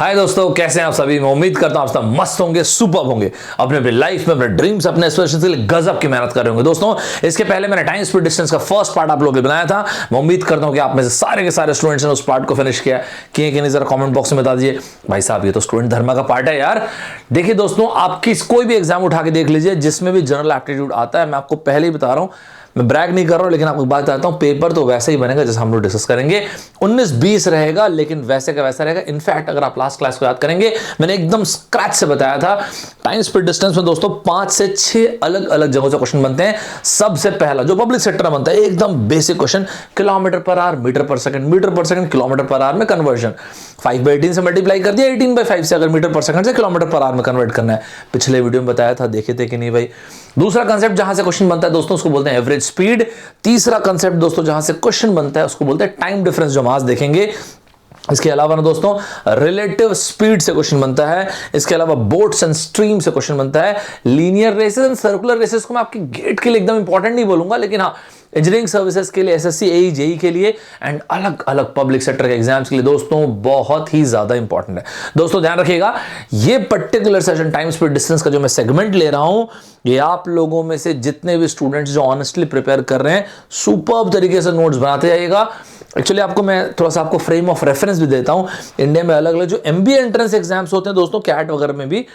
हाय दोस्तों, कैसे हैं आप सभी। मैं उम्मीद करता हूं आप सब मस्त होंगे, सुपर होंगे, अपने अपने लाइफ में अपने ड्रीम्स अपने एस्पिरेशंस के लिए गजब की मेहनत कर रहे होंगे। दोस्तों इसके पहले मैंने टाइम स्पीड डिस्टेंस का फर्स्ट पार्ट आप लोगों के लिए बनाया था। मैं उम्मीद करता हूं कि आप में से सारे के सारे स्टूडेंट्स ने उस पार्ट को फिनिश किया कि नहीं, जरा कमेंट बॉक्स में बता दीजिए। भाई साहब ये तो स्टूडेंट धर्मा का पार्ट है यार। देखिए दोस्तों, आप कोई भी एग्जाम उठा के देख लीजिए जिसमें भी जनरल एप्टीट्यूड आता है, मैं आपको पहले ही बता रहा हूं, मैं ब्रैग नहीं कर रहा हूं, लेकिन आपको बात बताता हूं, पेपर तो वैसे ही बनेगा जैसे हम लोग डिस्कस करेंगे। 19-20 रहेगा, लेकिन वैसे का वैसा रहेगा। इनफैक्ट अगर आप लास्ट क्लास को याद करेंगे, मैंने एकदम स्क्रैच से बताया था टाइम स्पीड डिस्टेंस में दोस्तों 5 से 6 अलग अलग जगहों से क्वेश्चन बनते हैं। सबसे पहला जो पब्लिक सेक्टर में बनता है, एकदम basic question, kilometre per hour, metre per second, kilometre per hour में कन्वर्जन। 5/18 से मल्टीप्लाई कर दिया 18/5 से, अगर मीटर पर सेकंड से किलोमीटर पर आवर में कन्वर्ट करना है। पिछले वीडियो में बताया था, देखे थे कि नहीं भाई। दूसरा कंसेप्ट जहां से क्वेश्चन बनता है दोस्तों, उसको बोलते हैं एवरेज स्पीड। तीसरा कंसेप्ट दोस्तों जहां से क्वेश्चन बनता है, उसको बोलते हैं टाइम डिफरेंस, जो हम आज देखेंगे। इसके अलावा ना दोस्तों रिलेटिव स्पीड से क्वेश्चन बनता है। इसके अलावा बोट्स एंड स्ट्रीम से क्वेश्चन बनता है। Linear races and circular races को मैं आपके गेट के लिए एकदम इंपॉर्टेंट नहीं बोलूंगा, लेकिन हाँ इंजीनियरिंग सर्विसेज के लिए, एसएससी, एई, जेई के लिए एंड अलग अलग पब्लिक सेक्टर के एग्जाम्स के लिए दोस्तों बहुत ही ज्यादा इंपॉर्टेंट है। दोस्तों ध्यान रखिएगा, ये particular session time speed distance का जो मैं सेगमेंट ले रहा हूं, ये आप लोगों में से जितने भी स्टूडेंट्स जो ऑनेस्टली प्रिपेयर कर रहे हैं, सुपर्ब तरीके से नोट्स बनाते जाइएगा। एक्चुअली आपको मैं थोड़ा सा आपको फ्रेम ऑफ रेफरेंस भी देता हूं। इंडिया में अलग अलग जो एमबीए एंट्रेंस एग्जाम्स होते हैं दोस्तों, कैट वगैरह में भी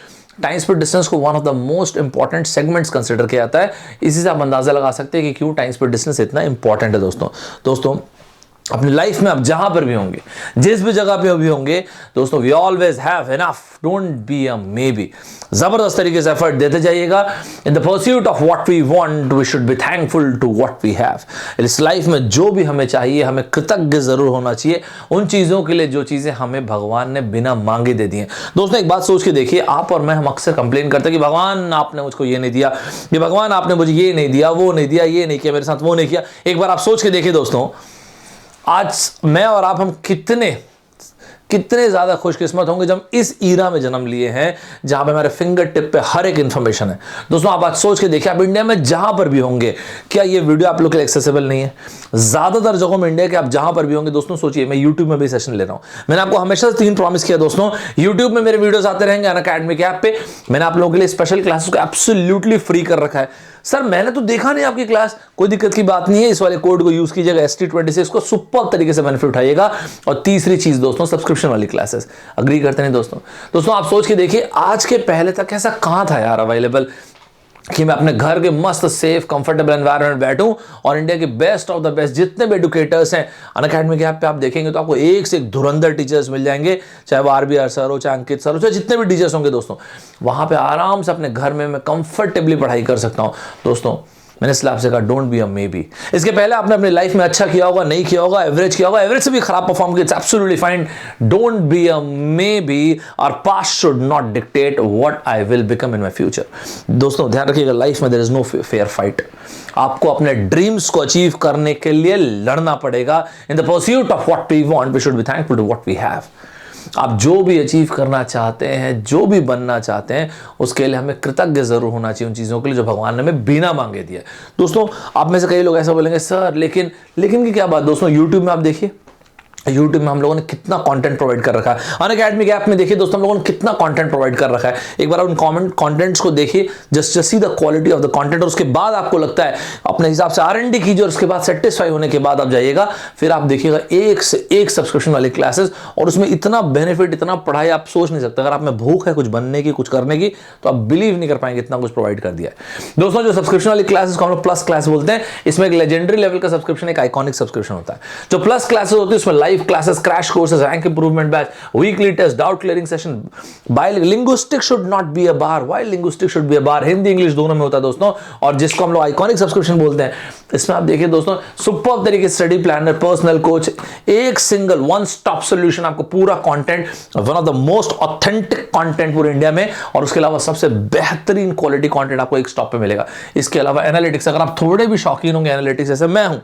टाइम स्पीड डिस्टेंस को one of the most important segments consider किया जाता है। इसी से आप अंदाजा लगा सकते हैं कि क्यों टाइम स्पीड डिस्टेंस इतना इंपॉर्टेंट है। दोस्तों अपनी लाइफ में आप जहां पर भी होंगे, जिस भी जगह पे भी होंगे दोस्तों, we always have enough, don't be a maybe. जबरदस्त तरीके से एफर्ट देते जाइएगा। In the pursuit of what we want we should be thankful to what we have. इस लाइफ में जो भी हमें चाहिए, हमें कृतज्ञ जरूर होना चाहिए उन चीजों के लिए जो चीजें हमें भगवान ने बिना मांगे दे दी हैं। दोस्तों एक बात सोच के देखिए, आप और मैं, हम अक्सर कंप्लेन करते हैं कि भगवान आपने मुझको ये नहीं दिया, ये भगवान आपने मुझे ये नहीं दिया, वो नहीं दिया, ये नहीं किया मेरे साथ, वो नहीं किया। एक बार आप सोच के देखिए दोस्तों, आज मैं और आप, हम कितने ज्यादा खुशकिस्मत होंगे जब इस ईरा में जन्म लिए हैं जहां पे हमारे फिंगर टिप पे हर एक इंफॉर्मेशन है। दोस्तों आप आज सोच के देखिए, आप इंडिया में जहां पर भी होंगे, क्या ये वीडियो आप लोग के लिए एक्सेसिबल नहीं है? ज्यादातर जगहों में इंडिया के आप जहां पर भी होंगे दोस्तों, सोचिए, मैं यूट्यूब में भी सेशन ले रहा हूं। मैंने आपको हमेशा 3 प्रॉमिस किया दोस्तों, यूट्यूब में मेरे वीडियोस आते रहेंगे अनअकैडमी के ऐप पे। मैंने आप लोगों के लिए स्पेशल क्लासेस को एब्सोल्युटली फ्री कर रखा है। सर मैंने तो देखा नहीं आपकी क्लास, कोई दिक्कत की बात नहीं है, इस वाले कोड को यूज कीजिएगा ST20 से, इसको सुपर तरीके से बेनिफिट उठाइएगा। और तीसरी चीज दोस्तों, सब्सक्रिप्शन वाली क्लासेस। अग्री करते नहीं दोस्तों आप सोच के देखिए, आज के पहले तक ऐसा कहां था यार अवेलेबल कि मैं अपने घर के मस्त सेफ कंफर्टेबल एनवायरनमेंट बैठूं और इंडिया के बेस्ट ऑफ द बेस्ट जितने भी एडुकेटर्स हैं अनअकैडमी के ऐप पे आप देखेंगे तो आपको एक से एक धुरंधर टीचर्स मिल जाएंगे, चाहे वो RBR सर हो, चाहे अंकित सर हो, चाहे जितने भी टीचर्स होंगे दोस्तों, वहां पे आराम से अपने घर में मैं कंफर्टेबली पढ़ाई कर सकता हूं। दोस्तों मैंने इसलिए आपसे कहा don't be a may be. इसके पहले आपने अपनी लाइफ में अच्छा किया होगा, नहीं किया होगा, एवरेज किया होगा, एवरेज से भी खराब परफॉर्म किया, it's absolutely fine. Don't be a maybe, और past should not dictate what I will become in my future. दोस्तों ध्यान रखिएगा, लाइफ में there is no fair fight. आपको अपने ड्रीम्स को अचीव करने के लिए लड़ना पड़ेगा। In the pursuit of what we want we should be thankful to what we have. आप जो भी अचीव करना चाहते हैं, जो भी बनना चाहते हैं, उसके लिए हमें कृतज्ञ जरूर होना चाहिए उन चीज़ों के लिए जो भगवान ने हमें बिना मांगे दिया। दोस्तों आप में से कई लोग ऐसा बोलेंगे, सर लेकिन की क्या बात। दोस्तों यूट्यूब में आप देखिए, यूट्यूब में हम लोगों ने कितना कंटेंट प्रोवाइड कर रखा है। अनअकैडमी के ऐप में देखिए दोस्तों, हम लोगों ने कितना कंटेंट प्रोवाइड कर रखा है। एक बार उन कंटेंट्स को देखिए, just see the quality of the content, और उसके बाद आपको लगता है अपने हिसाब से R&D कीजिए, और उसके बाद सेटिस्फाई होने के बाद आप जाइएगा, फिर आप देखिएगा एक से एक सब्सक्रिप्शन वाली क्लासेस, और उसमें इतना बेनिफिट, इतना पढ़ाई आप सोच नहीं सकते। अगर आप में भूख है कुछ बनने की, कुछ करने की, तो आप बिलीव नहीं कर पाएंगे इतना कुछ प्रोवाइड कर दिया है। दोस्तों जो सब्सक्रिप्शन वाली क्लासेस को हम लोग प्लस क्लास बोलते हैं, इसमें एक लेजेंडरी लेवल का सब्सक्रिप्शन, एक आइकॉनिक सब्सक्रिप्शन होता है। जो प्लस क्लासेस होती है उसमें live classes, crash courses, rank improvement batch, weekly test, doubt clearing session, linguistics should not be a bar, while linguistics should be a bar, Hindi English दोनों में होता है दोस्तों। और जिसको हम लोग आइकॉनिक सब्सक्रिप्शन बोलते हैं, इसमें आप देखिए दोस्तों, सुपर तरीके स्टडी प्लानर, पर्सनल कोच, एक सिंगल वन स्टॉप सोल्यूशन, आपको पूरा content, one of the most authentic content पूरे इंडिया में, और उसके अलावा सबसे बेहतरीन क्वालिटी कंटेंट आपको एक स्टॉप पे मिलेगा। इसके अलावा एनालिटिक्स, अगर आप थोड़े भी शौकीन होंगे एनालिटिक्स जैसे मैं हूं,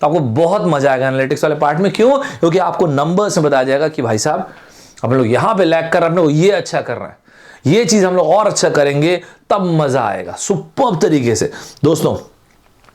तो आपको बहुत मजा आएगा एनालिटिक्स वाले पार्ट में। क्यों? क्योंकि आपको नंबर्स में बताया जाएगा कि भाई साहब हम लोग यहां पे लैग कर रहे हैं, अपने को ये अच्छा कर रहे हैं, ये चीज हम लोग और अच्छा करेंगे, तब मजा आएगा सुपर्ब तरीके से। दोस्तों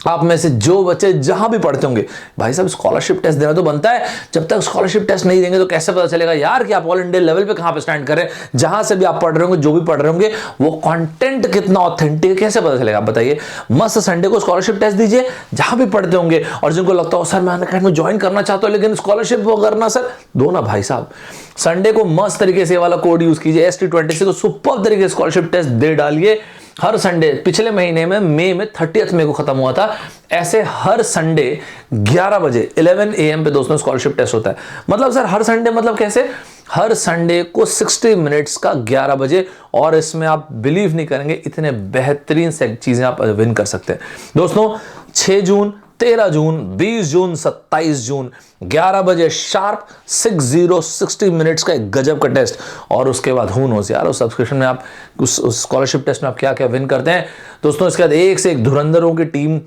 आप में से जो बच्चे जहां भी पढ़ते होंगे, भाई साहब स्कॉलरशिप टेस्ट देना तो बनता है, जब तक स्कॉलरशिप टेस्ट नहीं देंगे तो कैसे पता चलेगा यार कि आप ऑल इंडिया लेवल पे कहां पे स्टैंड करें। जहां से भी आप पढ़ रहे होंगे, जो भी पढ़ रहे होंगे, वो कंटेंट कितना ऑथेंटिक है कैसे पता चलेगा, आप बताइए। मस्त संडे को स्कॉलरशिप टेस्ट दीजिए जहां भी पढ़ते होंगे, और जिनको लगता हो सर मैं अनअकैडमी ज्वाइन करना चाहता हूं लेकिन स्कॉलरशिप वो करना, सर दो ना भाई साहब। संडे को मस्त तरीके से वाला कोड यूज कीजिए, ST26 को सुपर तरीके से स्कॉलरशिप टेस्ट दे डालिए हर संडे। पिछले महीने में मई में 30 मई को खत्म हुआ था, ऐसे हर संडे 11 बजे 11 AM पे दोस्तों स्कॉलरशिप टेस्ट होता है। मतलब सर हर संडे मतलब कैसे, हर संडे को 60 मिनट्स का 11 बजे, और इसमें आप बिलीव नहीं करेंगे इतने बेहतरीन से चीजें आप विन कर सकते हैं दोस्तों। 6 जून, 13 जून, 20 जून, 27 जून 11 बजे शार्प 60 मिनट्स का एक गजब का टेस्ट, और उसके बाद हूं नोस यार उस सब्सक्रिप्शन में आप उस स्कॉलरशिप टेस्ट में आप क्या क्या विन करते हैं दोस्तों। इसके बाद एक से एक धुरंधरों की टीम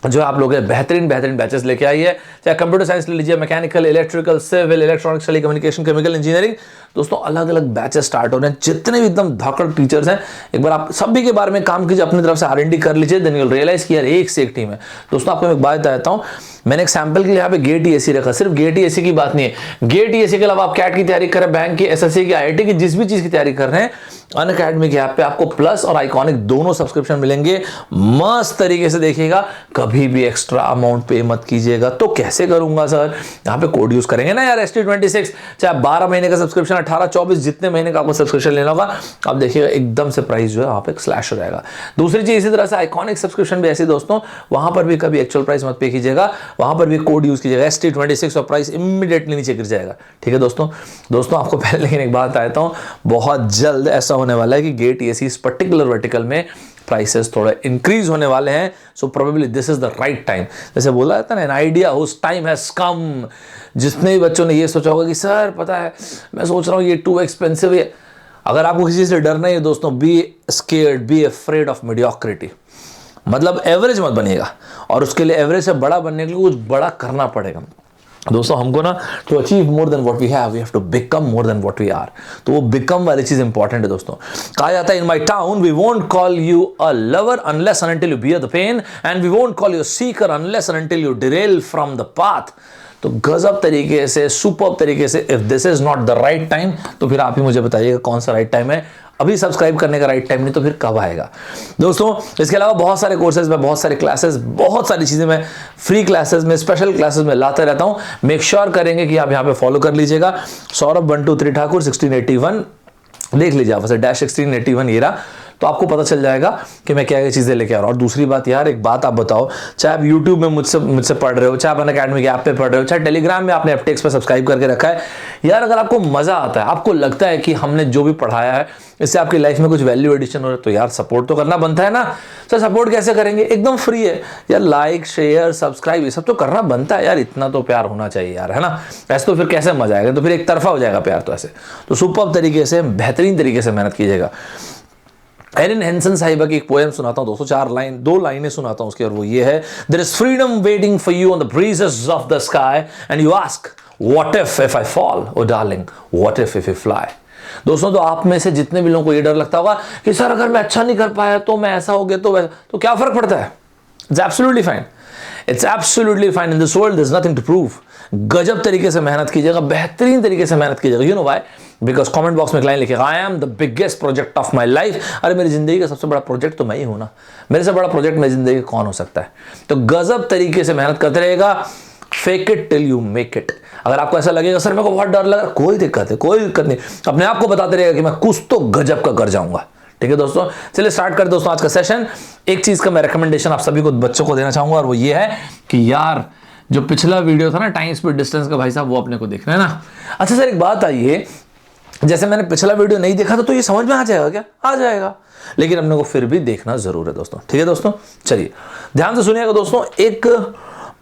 जो आप लोग बेहतरीन बैचेस लेके आई है, चाहे कंप्यूटर साइंस ले लीजिए, mechanical, electrical, civil, electronics, telecommunication, chemical engineering, दोस्तों अलग अलग बैचेस स्टार्ट हो रहे हैं। जितने भी एकदम धाकड़ टीचर्स हैं, एक बार आप सभी के बारे में काम कीजिए, अपनी तरफ से R&D कर लीजिए, देन यू विल रियलाइज कि यार एक से एक टीम है। दोस्तों आपको एक बात बताता हूं, मैंने एक सैंपल के लिए यहाँ पे गेट ESE रखा, सिर्फ गेट ESE की बात नहीं है, गेट ESE के अलावा आप कैट की तैयारी कर रहे हैं, बैंक की, SSC की, IIT की, जिस भी चीज की तैयारी कर रहे हैं, अनअकैडमी के ऐप पे आपको प्लस और आइकॉनिक दोनों सब्सक्रिप्शन मिलेंगे। मस्त तरीके से देखिएगा, कभी भी एक्स्ट्रा अमाउंट पे मत कीजिएगा। तो कैसे करूंगा सर, यहाँ पे कोड यूज करेंगे ना यार, ST26, चाहे 12 महीने का सब्सक्रिप्शन, 18, 24, जितने महीने का आपको सब्सक्रिप्शन लेना होगा, आप देखिएगा एकदम से प्राइस जो है वहां पे स्लैश हो जाएगा। दूसरी चीज इसी तरह से आइकॉनिक सब्सक्रिप्शन भी ऐसे दोस्तों, वहां पर भी कभी एक्चुअल प्राइस मत पे कीजिएगा, वहां पर भी कोड यूज कीजिएगा ST26 और प्राइस इमीडिएटली नीचे गिर जाएगा। ठीक है दोस्तों आपको पहले लेकिन एक बात बताता हूं, बहुत जल्द ऐसा होने वाला है कि गेट ESE इस पर्टिकुलर वर्टिकल में प्राइसेस थोड़ा इंक्रीज होने वाले हैं। So probably this is the right time. जैसे बोला जाता है ना, an idea whose time has come. जितने भी बच्चों ने ये सोचा होगा कि सर पता है मैं सोच रहा हूँ ये टू एक्सपेंसिव है, अगर आपको किसी से डरना है दोस्तों, be scared, be afraid of mediocrity. मतलब एवरेज मत बनिएगा, और उसके लिए एवरेज से बड़ा बनने के लिए कुछ बड़ा करना पड़ेगा दोस्तों। हमको ना to achieve more than what we have to become more than what we are. तो वो बिकम वाली चीज इंपॉर्टेंट है दोस्तों। कहा जाता है in my town we won't call you a lover unless and until you bear the pain, and we won't call you seeker unless and until you derail from the path. तो गजब तरीके से, super तरीके से, if this is not the right time, तो फिर आप ही मुझे बताइएगा कौन सा राइट टाइम है। अभी सब्सक्राइब करने का राइट टाइम नहीं तो फिर कब आएगा दोस्तों। इसके अलावा बहुत सारे कोर्सेज में, बहुत सारे क्लासेस, बहुत सारी चीजें मैं फ्री क्लासेस में, स्पेशल क्लासेस में लाते रहता हूं। मेक श्योर करेंगे कि आप यहां पे फॉलो कर लीजिएगा। सौरभ 123 ठाकुर 1681 देख लीजिए आप, डैश 1681 ये रहा, तो आपको पता चल जाएगा कि मैं क्या क्या चीजें लेके आ रहा हूं। और दूसरी बात यार, एक बात आप बताओ, चाहे आप YouTube में मुझसे पढ़ रहे हो, चाहे आप अनअकैडमी के ऐप पे पढ़ रहे हो, चाहे टेलीग्राम में आपने FTX पे सब्सक्राइब करके रखा है, यार अगर आपको मजा आता है, आपको लगता है कि हमने जो भी पढ़ाया है इससे आपकी लाइफ में कुछ वैल्यू एडिशन हो रहा है, तो यार सपोर्ट तो करना बनता है ना। सर सपोर्ट कैसे करेंगे, एकदम फ्री है यार, लाइक शेयर सब्सक्राइब ये सब तो करना बनता है यार, इतना तो प्यार होना चाहिए यार, है ना। ऐसे तो फिर कैसे मजा आएगा, तो फिर एक तरफा हो जाएगा प्यार। तो ऐसे तो सुपर तरीके से, बेहतरीन तरीके से मेहनत कीजिएगा। एरिन हेंसन साहिबा की एक पोएम सुनाता हूं दोस्तों, 2 लाइनें सुनाता हूं उसकी, और वो ये है, there is freedom waiting for you on the breezes of the sky and you ask what if I fall, oh darling what if you fly. दोस्तों तो आप में से जितने भी लोगों को ये डर लगता होगा कि सर अगर मैं अच्छा नहीं कर पाया तो मैं ऐसा हो गया तो वैसा, तो क्या फर्क पड़ता है, it's absolutely fine, it's absolutely fine. In this world there is nothing to prove. गजब तरीके से मेहनत कीजिएगा, बेहतरीन तरीके से मेहनत कीजिएगा। You know why, because comment box में एक लाइन लिखिएगा, आई am the biggest project of my life. अरे मेरी जिंदगी का सबसे बड़ा प्रोजेक्ट तो मैं ही हूं ना, मेरे से बड़ा प्रोजेक्ट मेरी जिंदगी कौन हो सकता है। तो गजब तरीके से मेहनत करते रहेगा, fake it till you make it. अगर आपको ऐसा लगेगा सर मेरे को बहुत डर लग रहा है, कोई दिक्कत है, कोई दिक्कत नहीं, अपने आप को बताते रहेगा कि मैं कुछ तो गजब का कर जाऊंगा। ठीक है दोस्तों, चलिए स्टार्ट कर दोस्तों आज का सेशन। एक चीज का मैं रिकमेंडेशन आप सभी को, बच्चों को देना चाहूंगा, और वो ये है कि यार जो पिछला वीडियो था ना टाइम स्पीड डिस्टेंस का, भाई साहब वो अपने को देखना है ना। अच्छा सर एक बात आइए, जैसे मैंने पिछला वीडियो नहीं देखा था तो ये समझ में आ जाएगा क्या, आ जाएगा, लेकिन अपने को फिर भी देखना जरूर है दोस्तों। ठीक है दोस्तों, चलिए ध्यान से सुनिएगा दोस्तों। एक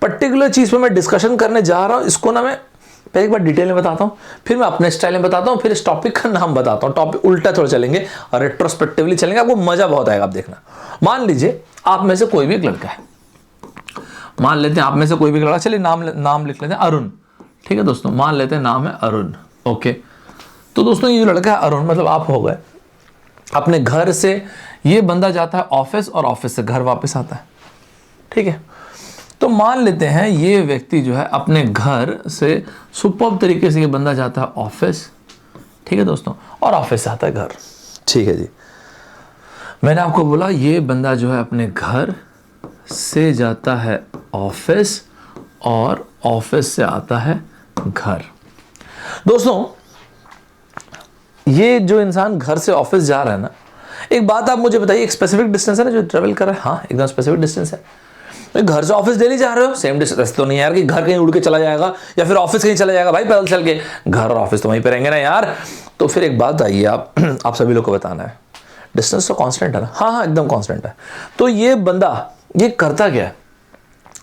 पर्टिकुलर चीज पे मैं डिस्कशन करने जा रहा हूं, इसको ना मैं पहले एक बार डिटेल में बताता हूं, फिर मैं अपने स्टाइल में बताता हूं, फिर इस टॉपिक का नाम बताता हूं। टॉपिक उल्टा थोड़ा चलेंगे और रेट्रोस्पेक्टिवली चलेंगे, आपको मजा बहुत आएगा। आप देखना, मान लीजिए आप में से कोई भी एक लड़का है, मान लेते हैं आप में से कोई भी लड़का, चलिए नाम लिख लेते हैं अरुण। ठीक है दोस्तों, मान लेते हैं नाम है अरुण। ओके, तो दोस्तों ये जो लड़का है अरुण, मतलब आप हो गए, अपने घर से ये बंदा जाता है ऑफिस और ऑफिस से घर वापस आता है। ठीक है। तो मान लेते हैं ये व्यक्ति जो है अपने घर से सुपर्ब तरीके से ये बंदा जाता है ऑफिस, ठीक है दोस्तों, और ऑफिस से आता है घर, ठीक है जी। मैंने आपको बोला ये बंदा जो है अपने घर से जाता है ऑफिस और ऑफिस से आता है घर। दोस्तों ये जो इंसान घर से ऑफिस जा रहा है ना, एक बात आप मुझे बताइए, एक स्पेसिफिक डिस्टेंस है ना जो ट्रेवल कर रहा है? हाँ एकदम स्पेसिफिक डिस्टेंस है। घर से ऑफिस डेली जा रहे हो, सेम डिस्टेंस तो नहीं यार कि घर कहीं उड़ के चला जाएगा या फिर ऑफिस कहीं चला जाएगा भाई पैदल चल के, घर और ऑफिस तो वहीं पे रहेंगे ना यार। तो फिर एक बात आइए आप सभी लोग को बताना है, डिस्टेंस तो कांस्टेंट है ना? हाँ एकदम कांस्टेंट है। तो ये बंदा ये करता क्या है,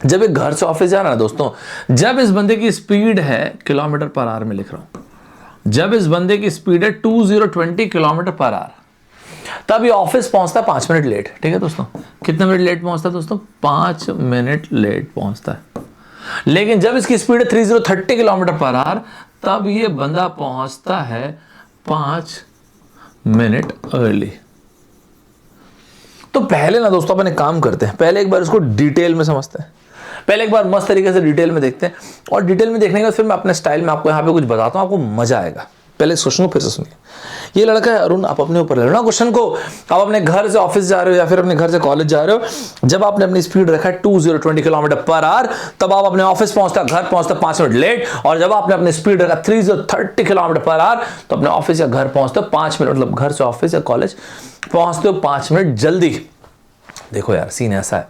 जब एक घर से ऑफिस जा रहा है ना दोस्तों, जब इस बंदे की स्पीड है किलोमीटर पर आवर में लिख रहा हूं, जब इस बंदे की स्पीड है 2020 किलोमीटर पर आवर, तब ये ऑफिस पहुंचता है 5 मिनट लेट, ठीक है दोस्तों। कितने मिनट लेट पहुंचता है दोस्तों? 5 मिनट लेट पहुंचता है। लेकिन जब इसकी स्पीड है 3030 किलोमीटर पर आवर, तब ये बंदा पहुंचता है 5 मिनट अर्ली। तो पहले ना दोस्तों अपन एक काम करते हैं, पहले एक बार इसको डिटेल में समझते हैं, पहले एक बार मस्त तरीके से डिटेल में देखते हैं, और डिटेल में देखने के बाद फिर मैं अपने स्टाइल में आपको यहाँ पे कुछ बताता हूँ, आपको मजा आएगा। पहले क्वेश्चन को फिर से सुनिए। ये लड़का है अरुण, आप अपने ऊपर ले लो ना क्वेश्चन को। आप अपने घर से ऑफिस जा रहे हो या फिर अपने घर से कॉलेज जा रहे हो, जब आपने अपनी स्पीड रखा है 2020 किलोमीटर पर आवर, तब आप अपने ऑफिस पहुंचता, घर पहुंचता 5 मिनट लेट, और जब आपने अपनी स्पीड रखा 3030 किलोमीटर पर आवर, तो अपने ऑफिस या घर पहुंचते 5 मिनट, मतलब घर से ऑफिस या कॉलेज पहुंचते हो 5 मिनट जल्दी। देखो यार सीन ऐसा है,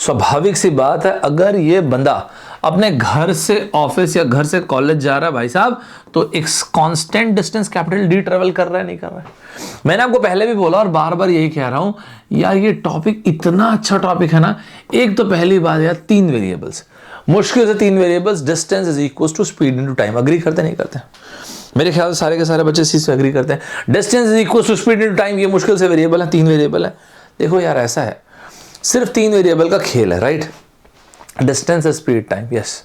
स्वाभाविक सी बात है, अगर ये बंदा अपने घर से ऑफिस या घर से कॉलेज जा रहा है भाई साहब, तो एक constant distance capital D travel कर रहा है, नहीं कर रहा है? मैंने आपको पहले भी बोला और बार बार यही कह रहा हूं यार, ये टॉपिक इतना अच्छा टॉपिक है ना। एक तो पहली बात यार 3 वेरिएबल्स, मुश्किल से 3 variables, distance is equal to speed into time. Agree करते नहीं करते? मेरे ख्याल से सारे के सारे बच्चे इसी से अग्री करते हैं। Distance is equal to speed into time, ये मुश्किल से वेरिएबल है, 3 वेरिएबल है। देखो यार ऐसा है, सिर्फ 3 वेरिएबल का खेल है, right? Distance, speed, time, yes.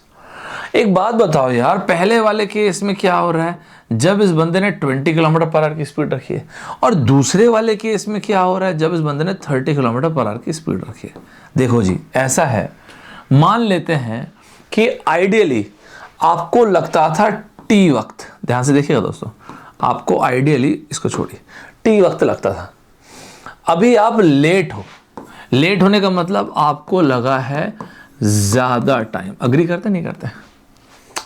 एक बात बताओ यार, पहले वाले केस में क्या हो रहा है, जब इस बंदे ने 20 किलोमीटर पर आवर की स्पीड रखी है, और दूसरे वाले केस में क्या हो रहा है, जब इस बंदे ने 30 किलोमीटर पर आवर की स्पीड रखी है। देखो जी ऐसा है, मान लेते हैं कि आइडियली आपको लगता था टी वक्त, ध्यान से देखिएगा दोस्तों, आपको आइडियली, इसको छोड़िए, टी वक्त लगता था। अभी आप लेट हो, लेट होने का मतलब आपको लगा है ज्यादा टाइम। अग्री करते नहीं करते?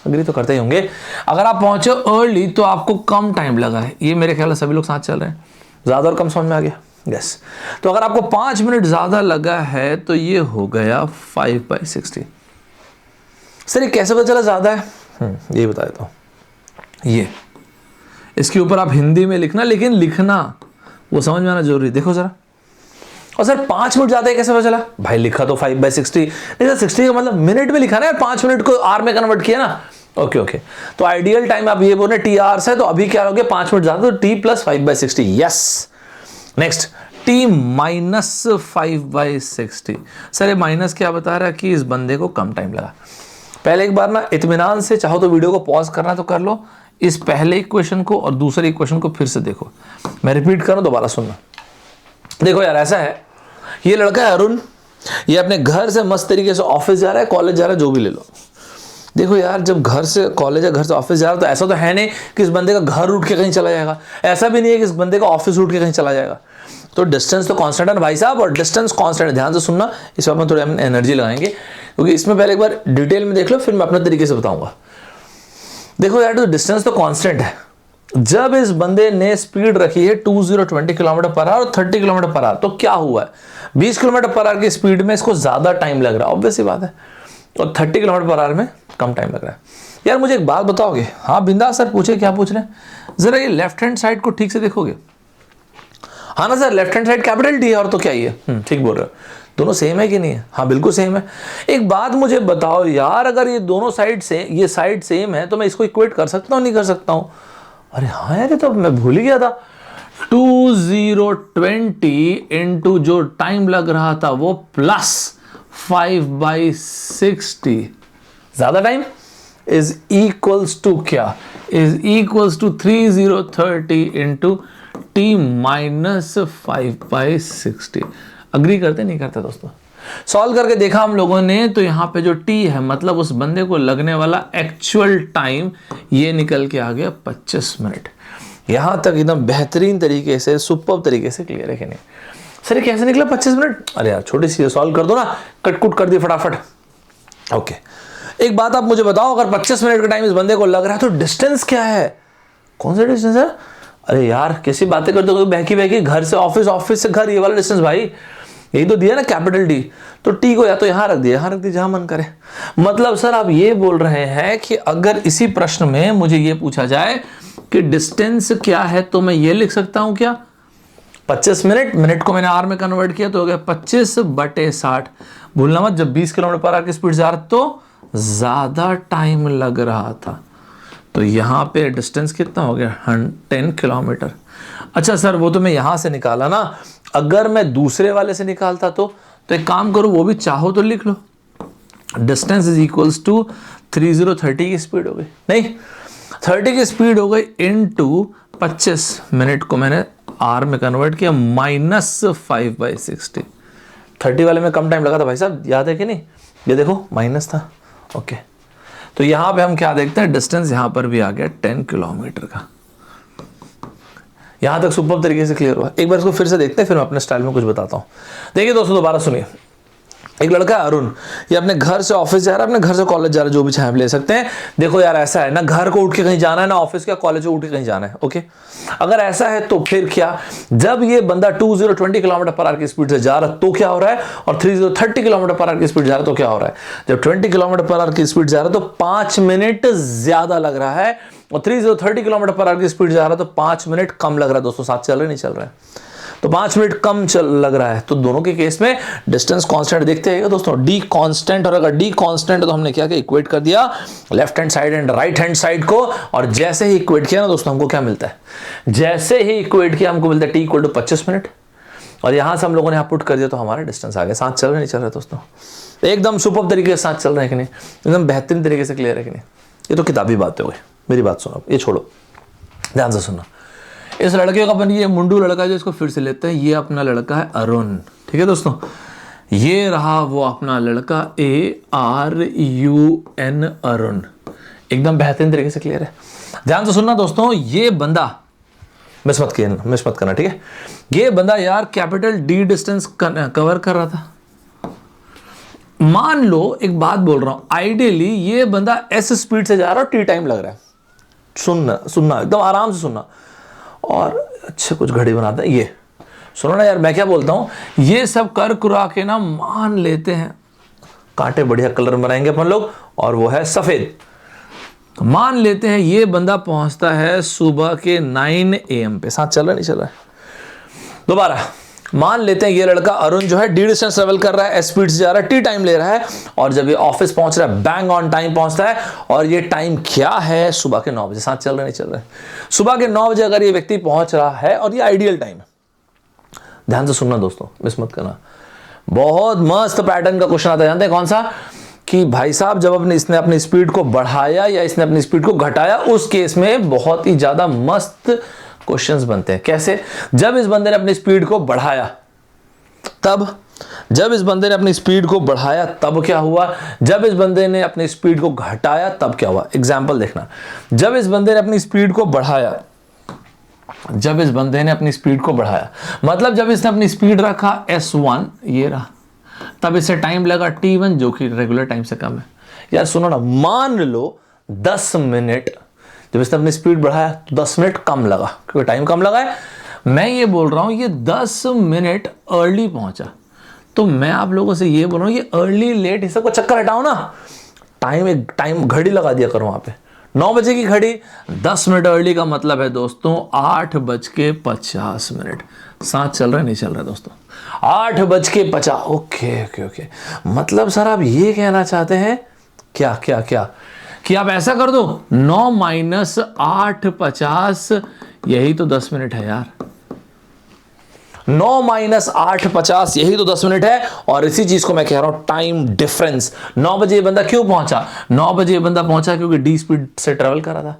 अग्री तो करते ही होंगे। अगर आप पहुंचे अर्ली तो आपको कम टाइम लगा है, ये मेरे ख्याल से सभी लोग साथ चल रहे हैं। ज्यादा और कम समझ में आ गया? यस। तो अगर आपको 5 मिनट ज्यादा लगा है तो ये हो गया 5/60। सर ये कैसे पता चला ज्यादा है? ये बता देता हूं। ये इसके ऊपर आप हिंदी में लिखना, लेकिन लिखना वो समझ में आना जरूरी है। देखो जरा, और सर 5 मिनट ज्यादा है कैसे पता चला? भाई लिखा तो 5/60, नहीं सर 60 का मतलब मिनट में लिखा ना, 5 मिनट को आर में कन्वर्ट किया ना। ओके। तो आइडियल टाइम आप ये बोले टी आवर्स है, तो अभी क्या हो गया 5 मिनट ज्यादा, तो T plus 5/60, yes. Next T minus 5/60। Sir ये माइनस क्या बता रहा है कि इस बंदे को कम टाइम लगा। पहले एक बार ना इत्मीनान से, चाहो तो वीडियो को पॉज करना तो कर लो, इस पहले इक्वेशन को और दूसरे इक्वेशन को फिर से देखो, मैं रिपीट करूं दोबारा सुनना। देखो यार ऐसा है, ये लड़का है अरुण, ये अपने घर से मस्त तरीके से ऑफिस जा रहा है, कॉलेज जा रहा है, जो भी ले लो। देखो यार जब घर से कॉलेज या घर से ऑफिस जा रहा है, तो ऐसा तो है नहीं कि इस बंदे का घर उठ के कहीं चला जाएगा, ऐसा भी नहीं है कि इस बंदे का ऑफिस उठ के कहीं चला जाएगा। तो डिस्टेंस तो कांस्टेंट है भाई साहब, और डिस्टेंस कांस्टेंट है, ध्यान से सुनना, इस पर हम थोड़ी एनर्जी लगाएंगे, क्योंकि इसमें पहले एक बार डिटेल में देख लो, फिर मैं अपने तरीके से बताऊंगा। देखो यार तो डिस्टेंस तो कांस्टेंट है, जब इस बंदे ने स्पीड रखी है 2020 किलोमीटर पर आवर और 30 किलोमीटर पर आवर, तो क्या हुआ है, 20 किलोमीटर पर आवर की स्पीड में इसको ज्यादा टाइम लग रहा है, ऑब्वियस सी बात है, और 30 किलोमीटर पर आवर में कम टाइम लग रहा है। यार मुझे एक बात बताओगे? हाँ बिंदास सर, पूछे, क्या पूछ रहे हैं? जरा ये लेफ्ट हैंड साइड को ठीक से देखोगे? हाँ ना sir, left hand side capital D है, और तो क्या ही है? ठीक बोल रहे हो। दोनों सेम है कि नहीं है? हाँ बिल्कुल सेम है। एक बात मुझे बताओ यार, अगर ये दोनों साइड से, ये साइड सेम है, तो मैं इसको इक्वेट कर सकता हूँ, नहीं कर सकता हूँ? अरे हाँ यार, ये तो मैं भूल ही गया था। 2020 इंटू जो टाइम लग रहा था वो प्लस 5/60 ज्यादा टाइम इज इक्वल्स टू क्या? Is equals to 3030 into T minus 5/60। Agree करते नहीं करते दोस्तों? सॉल्व करके देखा हम लोगों ने, तो यहाँ पे जो t है मतलब उस बंदे को लगने वाला एक्चुअल टाइम ये निकल के आ गया 25 मिनट। यहां तक एकदम बेहतरीन तरीके से, सुपर तरीके से क्लियर है कि नहीं? सर ये कैसे निकला 25 मिनट? अरे यार छोटी सी सॉल्व कर दो ना, कटकुट कर दी फटाफट। ओके, एक बात आप मुझे बताओ, अगर 25 मिनट का टाइम इस बंदे को लग रहा है तो डिस्टेंस क्या है? कौन सा डिस्टेंस है? अरे यार कैसी बातें करते हो, बहकी बहकी, घर से ऑफिस, ऑफिस से घर, ये वाला डिस्टेंस भाई, यही तो दिया ना कैपिटल डी। तो टी को या तो यहां रख दिया, यहां रख दिया, जहां मन करे। मतलब सर आप ये बोल रहे हैं कि अगर इसी प्रश्न में मुझे ये पूछा जाए कि डिस्टेंस क्या है, तो मैं ये लिख सकता हूं क्या? 25 मिनट, मिनट को मैंने आर में कन्वर्ट किया तो हो गया 25/60। भूलना मत, जब 20 किलोमीटर पर आवर की स्पीड से आ रहा तो ज्यादा टाइम लग रहा था। तो यहां पे डिस्टेंस कितना हो गया? 10 किलोमीटर। अच्छा सर वो तो मैं यहां से निकाला ना, अगर मैं दूसरे वाले से निकालता तो एक काम करो, वो भी चाहो तो लिख लो, डिस्टेंस इज इक्वल्स टू 30 की स्पीड हो गई, नहीं 30 की स्पीड हो गई इनटू 25 मिनट को मैंने आर में कन्वर्ट किया -5/60। 30 वाले में कम टाइम लगा था भाई साहब, याद है कि नहीं? ये देखो माइनस था। ओके, तो यहां पे हम क्या देखते हैं, डिस्टेंस यहां पर भी आ गया 10 किलोमीटर का। यहां तक सुपर तरीके से क्लियर हुआ। एक बार इसको फिर से देखते हैं, फिर मैं अपने स्टाइल में कुछ बताता हूं। देखिए दोस्तों दोबारा सुनिए, एक लड़का है अरुण, ये अपने घर से ऑफिस जा रहा है, अपने घर से कॉलेज जा रहा है, जो भी चाहे आप ले सकते हैं। देखो यार ऐसा है ना, घर को उठ के कहीं जाना है ना, ऑफिस का कॉलेज को उठ के कहीं जाना है। ओके, अगर ऐसा है तो फिर क्या, जब ये बंदा 20 किलोमीटर पर आवर की स्पीड से जा रहा है तो क्या हो रहा है, और 30 किलोमीटर पर आवर की स्पीड जा रहा है तो क्या हो रहा है? जब 20 किलोमीटर पर आवर की स्पीड जा रहा है तो 5 मिनट ज्यादा लग रहा है, और 30 किलोमीटर पर आवर की स्पीड जा रहा है तो 5 मिनट कम लग रहा है। दोस्तों साथ चल रहे नहीं चल रहा है? तो 5 मिनट कम लग रहा है। तो दोनों के केस में डिस्टेंस कांस्टेंट देखते हैं दोस्तों, डी कांस्टेंट, और अगर डी कांस्टेंट तो हमने क्या किया, इक्वेट कर दिया left hand side and right hand side को, और जैसे ही इक्वेट किया ना दोस्तों हमको क्या मिलता है, जैसे ही इक्वेट किया हमको मिलता है टी इक्वल टू 25 मिनट, और यहां से हम लोगों ने यहाँ पुट कर दिया तो हमारा डिस्टेंस आ गया। साथ चल रहे नहीं चल रहे दोस्तों? एकदम सुपर तरीके से साथ चल रहे हैं कि नहीं? एकदम बेहतरीन तरीके से क्लियर है कि नहीं? ये तो किताबी बातें हो गई, मेरी बात सुनो, ये छोड़ो, ध्यान से सुनो। इस लड़के का अपन, ये मुंडू लड़का जो, इसको फिर से लेते हैं, ये अपना लड़का है अरुण, ठीक है दोस्तों? ये रहा वो अपना लड़का ARUN, अरुण। एकदम बेहतरीन तरीके से क्लियर है, ध्यान से सुनना दोस्तों। ये बंदा मिस मत करना, ठीक है? ये बंदा यार कैपिटल डी डिस्टेंस कवर कर रहा था। मान लो एक बात बोल रहा हूं, आइडियली ये बंदा एस स्पीड से जा रहा है और टी टाइम लग रहा है। सुनना एकदम आराम से सुनना, और अच्छे कुछ घड़ी बनाते हैं। ये सुनो ना यार, मैं क्या बोलता हूं, ये सब कर कुरा के ना मान लेते हैं, कांटे बढ़िया कलर बनाएंगे अपन लोग, और वो है सफेद। मान लेते हैं ये बंदा पहुंचता है सुबह के 9 AM पे। साथ चल रहा नहीं चल रहा है? दोबारा मान लेते हैं ये लड़का अरुण जो है डी डिस्टेंस ट्रेवल कर रहा है, एस स्पीड से जा रहा है, टी टाइम ले रहा है, और जब ये ऑफिस पहुंच रहा है बैंग ऑन टाइम पहुंचता है, और ये टाइम क्या है, सुबह के 9 बजे। साथ चल रहे नहीं चल रहा है? सुबह के 9 बजे अगर ये व्यक्ति पहुंच रहा है, और ये आइडियल टाइम है, ध्यान से सुनना दोस्तों, मिस मत करना। बहुत मस्त पैटर्न का क्वेश्चन आता है, जानते हैं कौन सा? कि भाई साहब जब इसने अपनी स्पीड को बढ़ाया या इसने अपनी स्पीड को घटाया, उस केस में बहुत ही ज्यादा मस्त क्वेश्चंस बनते हैं। कैसे? जब इस बंदे ने अपनी स्पीड को बढ़ाया तब, जब इस बंदे ने अपनी स्पीड को बढ़ाया तब क्या हुआ, जब इस बंदे ने अपनी स्पीड को घटाया तब क्या हुआ। एग्जांपल देखना, जब इस बंदे ने अपनी स्पीड को बढ़ाया, जब इस बंदे ने अपनी स्पीड को बढ़ाया मतलब जब इसने अपनी स्पीड रखा S1, ये रहा, तब इसे टाइम लगा T1 जो कि रेगुलर टाइम से कम है। यार सुनो ना, मान लो 10 मिनट, जब इसने अपनी स्पीड बढ़ाया तो 10 मिनट कम लगा, क्योंकि टाइम कम लगा है। मैं ये बोल रहा हूं ये 10 मिनट अर्ली पहुंचा, तो मैं आप लोगों से ये बोल रहा हूं ये अर्ली लेट इस सब का चक्कर हटाओ ना, टाइम घड़ी लगा दिया करो वहां पे। 9 बजे की घड़ी, 10 मिनट अर्ली का मतलब है दोस्तों 8:50। साथ चल रहा नहीं चल रहा दोस्तों? 8:50। ओके, मतलब सर आप ये कहना चाहते हैं क्या कि आप ऐसा कर दो 9 - 8:50, यही तो 10 मिनट है यार। 9 - 8:50 यही तो 10 मिनट है। और इसी चीज को मैं कह रहा हूं टाइम डिफरेंस। 9 बजे ये बंदा क्यों पहुंचा? 9 बजे ये बंदा पहुंचा क्योंकि डी स्पीड से ट्रेवल कर रहा था,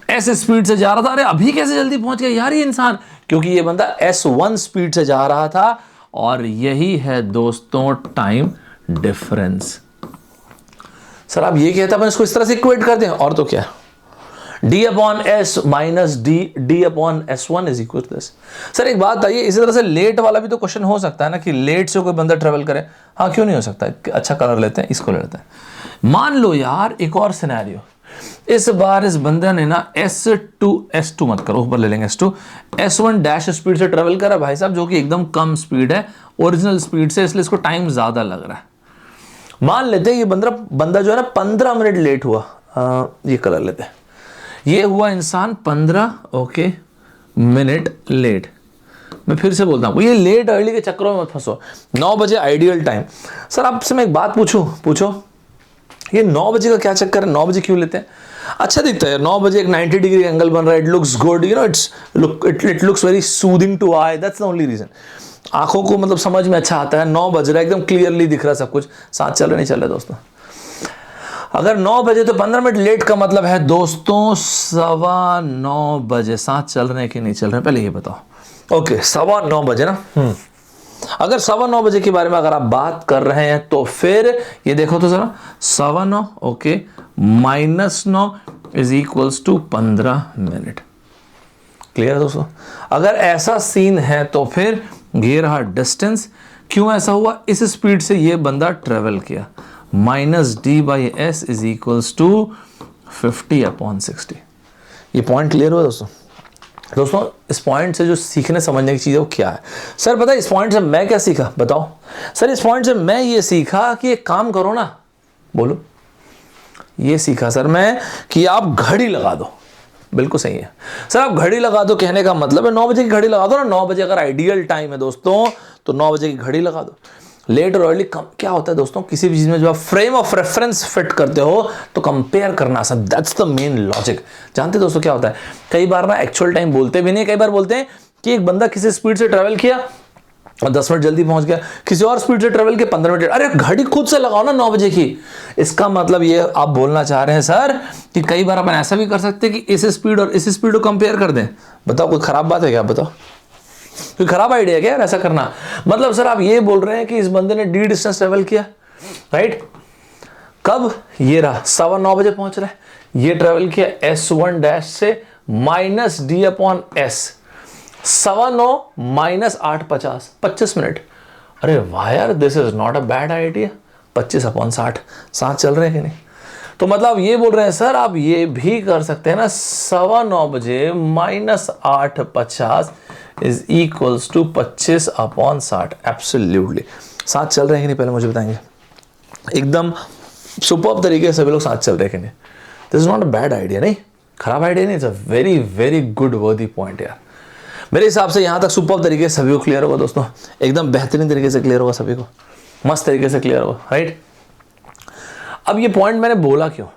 एस स्पीड से जा रहा था। अरे अभी कैसे जल्दी पहुंच गया यार ये इंसान? क्योंकि ये बंदा S1 स्पीड से जा रहा था और यही है दोस्तों टाइम डिफरेंस। सर आप ये कहते हैं अपन इसको इस तरह से इक्वेट कर दें, और तो क्या, d upon S minus D upon S1 is equal to this. Sir एक बात आइए, इसी तरह से लेट वाला भी तो क्वेश्चन हो सकता है ना, कि लेट से कोई बंदा ट्रेवल करे। हाँ क्यों नहीं हो सकता, अच्छा कलर लेते हैं, इसको ले लेते हैं। मान लो यार एक और सिनेरियो, इस बार इस बंदे ने ना S2 मत करो, ऊपर ले लेंगे S2, S1 डैश स्पीड से ट्रेवल करा भाई साहब, जो कि एकदम कम स्पीड है ओरिजिनल स्पीड से, इसलिए इसको टाइम ज्यादा लग रहा है। मान लेते हैं ये बंदा जो है ना 15 मिनट लेट हुआ। ये कलर लेते हैं, ये हुआ इंसान 15 मिनट लेट। मैं फिर से बोलता हूँ, ये लेट अर्ली के चक्करों में मत फंसो। 9 बजे आइडियल टाइम। सर आपसे मैं एक बात पूछो, ये 9 बजे का क्या चक्कर है, 9 बजे क्यों लेते हैं? अच्छा दिखता है 9 बजे, एक 90 डिग्री एंगल बन रहा है, it looks good, you know, it looks very soothing to eye, that's the only reason. आंखों को मतलब समझ में अच्छा आता है, 9 बज रहा है, एकदम क्लियरली दिख रहा है सब कुछ, साथ चल रहा नहीं चल रहा दोस्तों। अगर 9 बजे तो 15 मिनट लेट का मतलब है दोस्तों 9:15 बजे, साथ चल रहे हैं कि नहीं चल रहे हैं, पहले ये बताओ। ओके 9:15 बजे ना, अगर 9:15 बजे के बारे में अगर आप बात कर रहे हैं तो फिर ये देखो तो जरा, 9:15 minus 9 is equals to 15 minute. Clear है दोस्तों? अगर ऐसा सीन है तो फिर ये रहा डिस्टेंस। क्यों ऐसा हुआ, इस स्पीड से ये बंदा ट्रेवल किया, minus d/s is equals to 50/60। ये पॉइंट क्लियर हुआ दोस्तों? इस पॉइंट से जो सीखने समझने की चीज़ है वो क्या है? सर पता है इस पॉइंट से मैं क्या सीखा, बताओ। सर इस पॉइंट से मैं ये सीखा कि एक काम करो ना, बोलो। ये सीखा सर मैं कि आप घड़ी लगा दो। बिल्कुल सही है सर, आप घड़ी लगा दो, कहने का मतलब है 9 बजे की घड़ी लगा दो ना। 9 बजे अगर आइडियल टाइम है दोस्तों तो 9 बजे की घड़ी लगा दो। लेट और अर्ली कम क्या होता है दोस्तों, किसी भी चीज में जो आप फ्रेम ऑफ रेफरेंस फिट करते हो तो कंपेयर करना आसान, दैट्स द मेन लॉजिक। जानते हैं दोस्तों क्या होता है, कई बार ना एक्चुअल टाइम बोलते भी नहीं, कई बार बोलते हैं कि एक बंदा किसी स्पीड से ट्रेवल किया और 10 मिनट जल्दी पहुंच गया, किसी और स्पीड से ट्रेवल किया 15 मिनट। अरे घड़ी खुद से लगाओ ना 9 बजे की। इसका मतलब ये आप बोलना चाह रहे हैं सर कि कई बार अपन ऐसा भी कर सकते हैं कि इस स्पीड और इस स्पीड को कंपेयर कर दें। बताओ कोई खराब बात है क्या, बताओ कोई खराब आइडिया है क्या यार ऐसा करना? मतलब सर आप ये बोल रहे हैं कि इस बंदे ने d डिस्टेंस ट्रेवल किया, राइट? कब, ये रहा 9:15 बजे पहुंच रहा है, ये ट्रेवल किया S1 डैश से माइनस d/s, 9:15 माइनस 8:50, 25 मिनट। अरे वाह यार, this is not a bad idea. 25/60 साथ चल रहे हैं कि नहीं? तो मतलब ये बोल रहे हैं सर आप ये भी कर सकते हैं ना, 9:15 बजे minus 8:50 is equals to 25/60। Absolutely साथ चल रहे हैं कि नहीं, पहले मुझे बताएंगे। एकदम सुपर्ब तरीके से सभी लोग साथ चल रहे हैं कि नहीं? This is not a bad idea, नहीं खराब आइडिया नहीं, it's a very very good वर्दी पॉइंट यार। मेरे हिसाब से यहां तक सुपर्ब तरीके से सभी को क्लियर होगा दोस्तों, एकदम बेहतरीन तरीके से क्लियर होगा सभी को, मस्त तरीके से क्लियर होगा, राइट? अब ये पॉइंट मैंने बोला क्यों,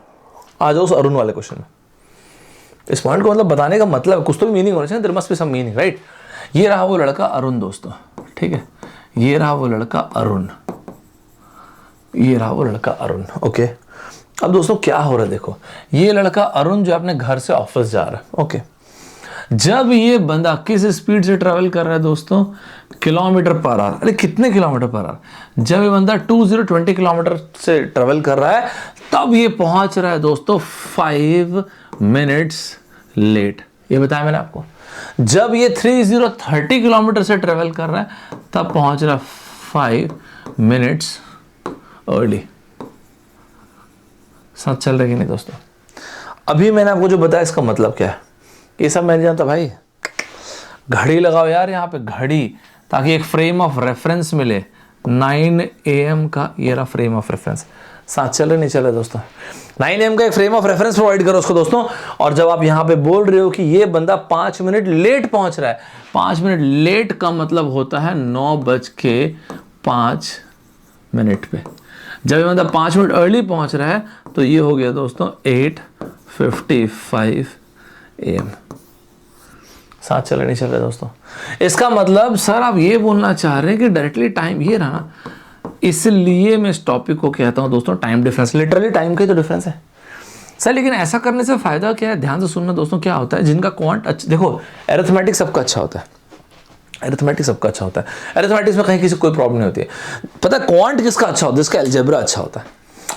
आ जाओ उस अरुण वाले क्वेश्चन में। इस पॉइंट को मतलब बताने का मतलब कुछ तो भी मीनिंग होना चाहिए, there must be some meaning, right? ये रहा वो लड़का अरुण दोस्तों, ठीक है? ये रहा वो लड़का अरुण, ये रहा वो लड़का अरुण, ओके? अब दोस्तों क्या हो रहा है देखो, ये लड़का अरुण जो अपने घर से ऑफिस जा रहा है, ओके? जब ये बंदा किस स्पीड से ट्रेवल कर रहा है दोस्तों, किलोमीटर पर आवर। अरे कितने किलोमीटर पर आवर? जब ये बंदा 20 किलोमीटर से ट्रेवल कर रहा है तब ये पहुंच रहा है दोस्तों 5 मिनट्स लेट। ये बताया मैंने आपको। जब ये 30 किलोमीटर से ट्रेवल कर रहा है तब पहुंच रहा है 5 मिनट्स अर्ली। साथ चल रहे कि नहीं दोस्तों? अभी मैंने आपको जो बताया इसका मतलब क्या है, ये सब मैं नहीं जानता भाई। घड़ी लगाओ यार यहाँ पे, घड़ी, ताकि एक फ्रेम ऑफ रेफरेंस मिले। 9 AM का ये रहा फ्रेम ऑफ रेफरेंस। साथ चल रहे नहीं चल रहे दोस्तों? 9 AM का एक फ्रेम ऑफ रेफरेंस प्रोवाइड करो उसको दोस्तों। और जब आप यहाँ पे बोल रहे हो कि ये बंदा 5 मिनट लेट पहुंच रहा है, 5 मिनट लेट का मतलब होता है 9:05 पे। जब ये बंदा 5 मिनट अर्ली पहुंच रहा है तो ये हो गया दोस्तों 8:55 AM। साथ चले नहीं चल रहे दोस्तों? इसका मतलब सर आप ये बोलना चाह रहे हैं कि डायरेक्टली टाइम ये रहा ना, इसलिए मैं इस टॉपिक को कहता हूं दोस्तों टाइम डिफरेंस। लिटरली टाइम का ही तो डिफरेंस है सर। लेकिन ऐसा करने से फायदा क्या है, ध्यान से सुनना दोस्तों। क्या होता है, जिनका क्वांट अच्छा, देखो अरिथमेटिक सबका अच्छा होता है, अरिथमेटिक सबका अच्छा होता है, अरिथमेटिक्स में कहीं किसी कोई प्रॉब्लम नहीं होती है। पता है क्वांट किसका अच्छा होता है? जिसका अलजेब्रा अच्छा होता है।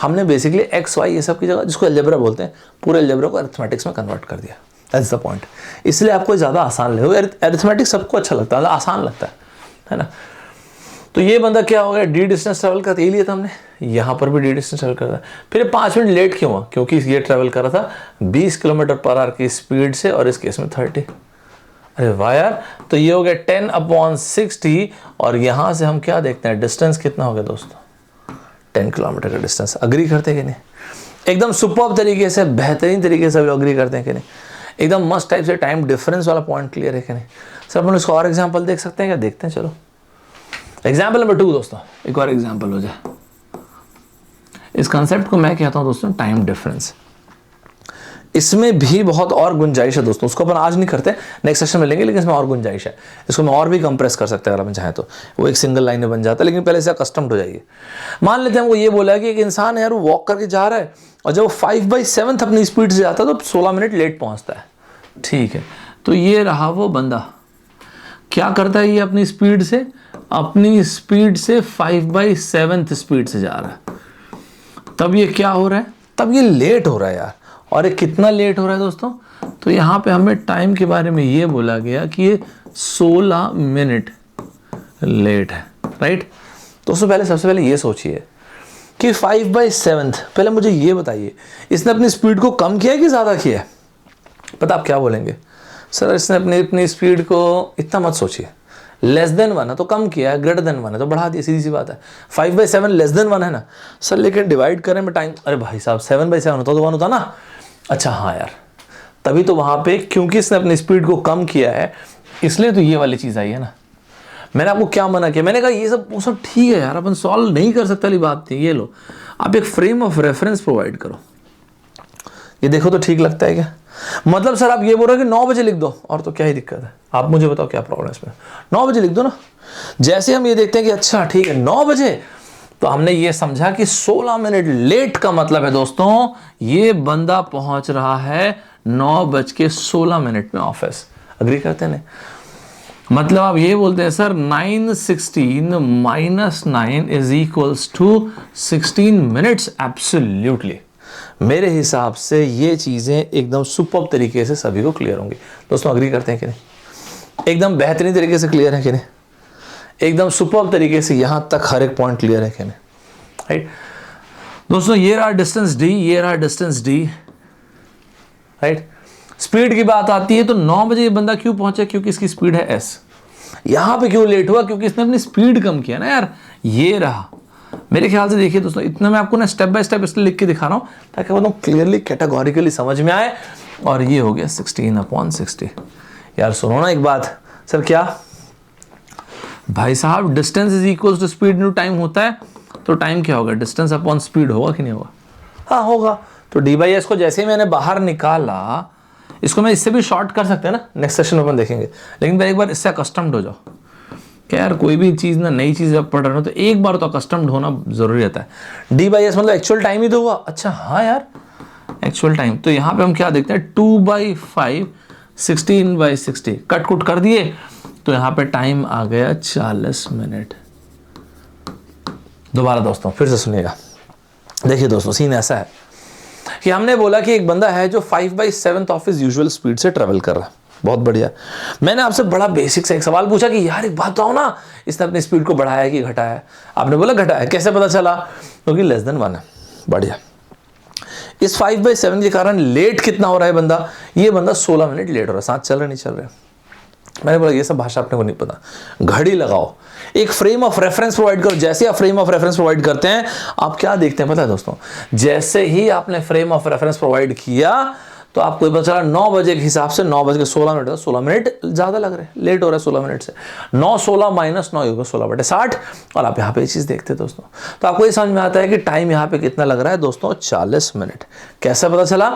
हमने बेसिकली एक्स वाई ये सब की जगह जिसको अलजेब्रा बोलते हैं, पूरे अलजेब्रा को अरिथमेटिक्स में कन्वर्ट कर दिया। That's the point. इसलिए आपको ज़्यादा आसान लगे। अरिथमेटिक सबको अच्छा लगता है, आसान लगता है ना। तो ये बंदा क्या हो गया, डी डिस्टेंस ट्रैवल करता है, ये लिया था हमने, यहाँ पर भी डी डिस्टेंस ट्रैवल करता है। फिर 5 मिनट लेट क्यों हुआ? क्योंकि ये ट्रैवल कर रहा था 20 किलोमीटर पर आवर की स्पीड से, और इस केस में 30। अरे वाह यार। तो ये हो गया 10/60, और यहाँ से हम क्या देखते हैं, डिस्टेंस कितना हो गया दोस्तों, 10 किलोमीटर का डिस्टेंस। अग्री करते हैं कि नहीं? एकदम सुपर्ब तरीके से, बेहतरीन तरीके से अग्री करते हैं कि नहीं? एकदम मस्त टाइप से टाइम डिफरेंस वाला पॉइंट क्लियर है कि नहीं? सर अपन इसको और एग्जाम्पल देख सकते हैं क्या? देखते हैं, चलो। एग्जाम्पल नंबर 2 दोस्तों, एक और एग्जाम्पल हो जाए। इस कंसेप्ट को मैं कहता हूं दोस्तों टाइम डिफरेंस। इसमें भी बहुत और गुंजाइश है दोस्तों, उसको अपन आज नहीं करते, नेक्स्ट सेशन में लेंगे, लेकिन इसमें और गुंजाइश है। इसको मैं और भी कंप्रेस कर सकते हैं अगर अपन चाहें तो, वो एक सिंगल लाइन में बन जाता है, लेकिन पहले से कस्टम्ड हो जाइए। मान लेते हैं हमको ये बोला कि एक इंसान है यार, वो वॉक करके जा रहा है, और जब वो 5/7 अपनी स्पीड से जाता है तो 16 मिनट लेट पहुंचता है। ठीक है, तो ये रहा वो बंदा, क्या करता है ये अपनी स्पीड से 5/7 स्पीड से जा रहा है। तब ये क्या हो रहा है, तब ये लेट हो रहा है यार। और ये कितना लेट हो रहा है दोस्तों? तो यहाँ पे हमें टाइम के बारे में ये बोला गया कि ये 16 मिनट लेट है, राइट। दोस्तों पहले सबसे पहले ये सोचिए कि 5/7, पहले मुझे ये बताइए, इसने अपनी स्पीड को कम किया है कि ज़्यादा किया है? पता आप क्या बोलेंगे, सर इसने अपनी स्पीड को इतना मत सोचिए, लेस देन 1 है तो कम किया है, ग्रेटर देन 1 है तो बढ़ा दिया, सीधी सी बात है। 5/7 लेस देन 1 है ना सर, लेकिन डिवाइड करें में टाइम, अरे भाई साहब 7/7 होता तो 1 होता ना। अच्छा हाँ यार, तभी तो वहां पे क्योंकि इसने अपनी स्पीड को कम किया है, इसलिए तो ये वाली चीज आई है ना। मैंने आपको क्या मना किया? मैंने कहा ये सब वो सब ठीक है यार, अपन सॉल्व नहीं कर सकते वाली बात थी। ये लो, आप एक फ्रेम ऑफ रेफरेंस प्रोवाइड करो, ये देखो तो ठीक लगता है क्या? मतलब सर आप ये बोल रहे हो कि 9 बजे लिख दो, और तो क्या ही दिक्कत है? आप मुझे बताओ क्या प्रॉब्लम है इसमें? 9 बजे लिख दो ना। जैसे हम ये देखते हैं कि अच्छा ठीक है 9 बजे, तो हमने ये समझा कि 16 मिनट लेट का मतलब है दोस्तों, ये बंदा पहुंच रहा है 9:16 में ऑफिस। अग्री करते हैं? मतलब आप ये बोलते हैं सर 9:16 - 9 = 16 मिनट्स। एब्सोल्युटली, मेरे हिसाब से ये चीजें एकदम सुपर्ब तरीके से सभी को क्लियर होंगी। दोस्तों अग्री करते हैं कि नहीं? एकदम बेहतरीन तरीके से क्लियर है कि नहीं? एकदम सुपर्ब तरीके से यहां तक हर एक पॉइंट क्लियर है कि नहीं? राइट दोस्तों, ये रहा डिस्टेंस डी, ये रहा डिस्टेंस डी, राइट। स्पीड की बात आती है तो 9 बजे ये बंदा क्यों पहुंचा? क्योंकि इसकी स्पीड है s। यहां पे क्यों लेट हुआ? क्योंकि इसने अपनी स्पीड कम किया ना यार। ये रहा, मेरे ख्याल से देखिए दोस्तों, इतना मैं आपको ना स्टेप बाय स्टेप इसलिए लिख के दिखा रहा हूं ताकि वो क्लियरली कैटेगोरिकली समझ में आए। और ये हो गया 16/60। यार सुनो ना एक बात, सर क्या भाई साहब, डिस्टेंस = स्पीड न्यू टाइम होता है, तो टाइम क्या होगा? डिस्टेंस अपॉन स्पीड होगा कि नहीं होगा? हाँ होगा। तो d/s को जैसे ही मैंने बाहर निकाला, इसको मैं इससे भी शॉर्ट कर सकते हैं ना, नेक्स्ट सेशन में अपन देखेंगे, लेकिन एक बार इससे अकस्टम्ड हो जाओ। क्या यार, कोई भी चीज़ ना, नई चीज़ आप पढ़ रहे हो तो एक बार तो अकस्टम्ड होना जरूरी रहता है। d/s मतलब एक्चुअल टाइम ही तो हुआ। अच्छा हाँ यार, एक्चुअल टाइम। तो यहाँ पे हम क्या देखते हैं, 2/5 16/60 कट कुट कर दिए, तो यहाँ पे टाइम आ गया 40 मिनट। दोबारा दोस्तों फिर से सुनिएगा। देखिए दोस्तों, सीन ऐसा है कि हमने बोला कि एक बंदा है जो 5/7 ऑफ हिज यूजुअल स्पीड से ट्रेवल कर रहा है। बहुत बढ़िया। मैंने आपसे बड़ा बेसिक से एक सवाल पूछा कि यार एक बात बताओ ना, इसने अपनी स्पीड को बढ़ाया कि घटाया है? आपने बोला घटाया। कैसे पता चला? क्योंकि लेस देन 1 है। बढ़िया। इस 5/7 के कारण लेट कितना हो रहा है बंदा? ये बंदा 16 मिनट लेट हो रहा है। साथ चल रहे नहीं चल रहे? मैंने बोला ये सब भाषा अपने को नहीं पता, घड़ी लगाओ, एक फ्रेम ऑफ रेफरेंस प्रोवाइड करो। जैसे आप फ्रेम ऑफ रेफरेंस प्रोवाइड करते हैं, आप क्या देखते हैं पता है दोस्तों? जैसे ही आपने फ्रेम ऑफ रेफरेंस प्रोवाइड किया तो आपको पता चला 9 बजे के हिसाब से 9:16 16 मिनट ज़्यादा लग रहे हैं, लेट हो रहा है 16 मिनट से। 9/16 - 9 होगा 16/60। और आप यहाँ पे ये चीज़ देखते हैं दोस्तों, तो आपको ये समझ में आता है कि टाइम यहाँ पे कितना लग रहा है दोस्तों, 40 मिनट। कैसे पता चला?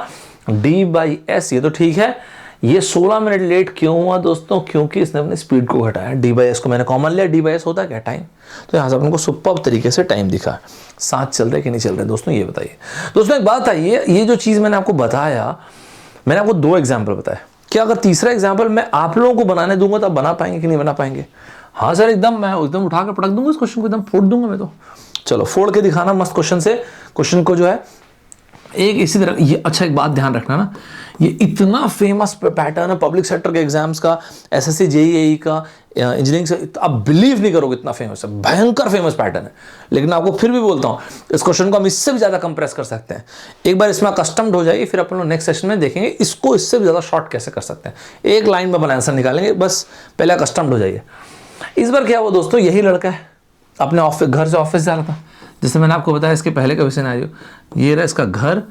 d/s। ये तो ठीक है, ये 16 मिनट लेट क्यों हुआ दोस्तों? क्योंकि इसने अपनी स्पीड को घटाया। d/s को मैंने कॉमन लिया, d/s होता है क्या? टाइम। तो यहाँ से अपन को सुपर्ब तरीके से टाइम दिखा। साथ चल रहे कि नहीं चल रहे दोस्तों, ये बताइए। दोस्तों एक बात है, ये जो चीज़ मैंने आपको बताया, मैंने आपको 2 एग्जाम्पल बताए। क्या अगर तीसरा एग्जाम्पल मैं आप लोगों को बनाने दूंगा तो आप बना पाएंगे कि नहीं बना पाएंगे? हाँ सर, मैं एकदम उठा के पटक दूंगा इस क्वेश्चन को, एकदम फोड़ दूंगा मैं तो। चलो फोड़ के दिखाना मस्त क्वेश्चन से, क्वेश्चन को जो है एक इसी तरह। ये अच्छा, एक बात ध्यान रखना ना, ये इतना फेमस पैटर्न है पब्लिक सेक्टर के एग्जाम्स का, एसएससी जेईई का, इंजीनियरिंग से, आप बिलीव नहीं करोगे इतना फेमस है, भयंकर फेमस पैटर्न है। लेकिन आपको फिर भी बोलता हूँ, इस क्वेश्चन को हम इससे भी ज्यादा कंप्रेस कर सकते हैं। एक बार इसमें कस्टम्ड हो जाइए, फिर अपन लोग नेक्स्ट सेशन में देखेंगे इसको इससे भी ज्यादा शॉर्ट कैसे कर सकते हैं। एक लाइन में अपन आंसर निकालेंगे, बस पहले कस्टम्ड हो जाइए। इस बार क्या हुआ दोस्तों, यही लड़का है अपने ऑफिस, घर से ऑफिस जा रहा था, जैसे मैंने आपको बताया इसके पहले का विषय ना, ये रहा इसका घर,